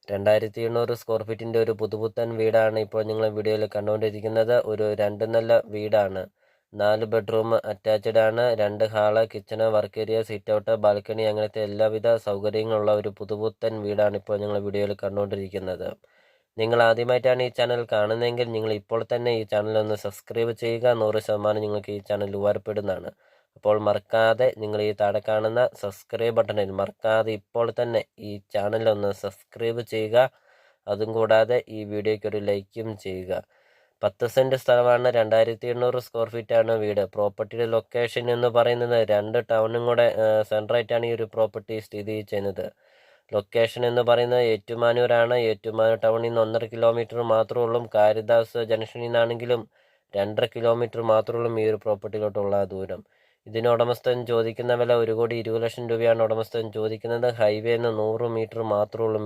2700 square ഫീറ്റിൻ്റെ ഒരു പുതുപുത്തൻ വീടാണ് ഇപ്പോൾ നിങ്ങൾ വീഡിയോയിൽ കണ്ടുകൊണ്ടിരിക്കുന്നത്. ഒരു 2 നില വീടാണ്. 4 ബെഡ്റൂം അറ്റാച്ച്ഡ് ആണ്. 2 hall, kitchen, work area, sit out, balcony അങ്ങനത്തെ എല്ലാവിധ സൗകര്യങ്ങളുള്ള ഒരു പുതുപുത്തൻ വീടാണ് ഇപ്പോൾ നിങ്ങൾ വീഡിയോയിൽ കണ്ടുകൊണ്ടിരിക്കുന്നത്. നിങ്ങൾ ആദ്യമായിട്ടാണ് ഈ ചാനൽ കാണുന്നതെങ്കിൽ നിങ്ങൾ ഇപ്പോൾ തന്നെ ഈ ചാനൽ ഒന്ന് സബ്സ്ക്രൈബ് ചെയ്യുക. 100% നിങ്ങൾക്ക് ഈ ചാനൽ ഉപകാരപ്പെടുന്നതാണ്. അപ്പോൾ മറക്കാതെ നിങ്ങൾ ഈ താഴെ കാണുന്ന സബ്സ്ക്രൈബ് ബട്ടണിൽ മറക്കാതെ ഇപ്പോൾ തന്നെ ഈ ചാനൽ ഒന്ന് സബ്സ്ക്രൈബ് ചെയ്യുക. അതും കൂടാതെ ഈ വീഡിയോയ്ക്ക് ഒരു ലൈക്കും ചെയ്യുക. 10 സെൻറ്റ് സ്ഥലമാണ്. 2800 സ്ക്വയർ ഫീറ്റാണ് വീട്. പ്രോപ്പർട്ടിയുടെ ലൊക്കേഷൻ എന്ന് പറയുന്നത് 2 ടൗണും കൂടെ സെൻട്രായിട്ടാണ് ഈ ഒരു പ്രോപ്പർട്ടി സ്ഥിതി ചെയ്യുന്നത്. ലൊക്കേഷൻ എന്ന് പറയുന്നത് ഏറ്റുമാനൂരാണ്. ഏറ്റുമാനൂർ ടൗണിൽ നിന്ന് 1.5 കിലോമീറ്റർ മാത്രമേ ഉള്ളൂ. കാരിദാസ് ജംഗ്ഷനിൽ നിന്നാണെങ്കിലും 2.5 കിലോമീറ്റർ മാത്രമേ ഉള്ളൂ ഈ ഒരു പ്രോപ്പർട്ടിയിലോട്ടുള്ള ദൂരം. ഇതിന് ഉടമസ്ഥൻ ചോദിക്കുന്ന വില 1,20,00,000 രൂപയാണ് ഉടമസ്ഥൻ ചോദിക്കുന്നത്. ഹൈവേന്ന് 100 മീറ്റർ മാത്രമേ ഉള്ളൂ